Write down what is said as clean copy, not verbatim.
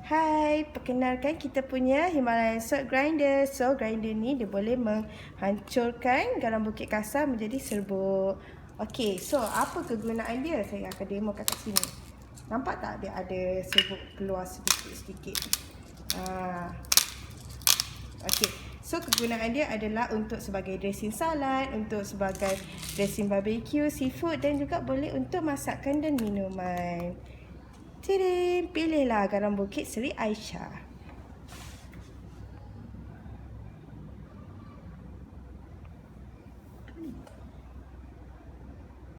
Hai, perkenalkan kita punya Himalayan Salt Grinder. So, grinder ni dia boleh menghancurkan garam bukit kasar menjadi serbuk. Okey, so apa kegunaan dia? Saya akan demokan kat sini. Nampak tak dia ada serbuk keluar sedikit-sedikit? Okey, so kegunaan dia adalah untuk sebagai dressing salad, untuk sebagai dressing barbecue, seafood dan juga boleh untuk masakan dan minuman. Pilihlah garam bukit Seri Aisyah.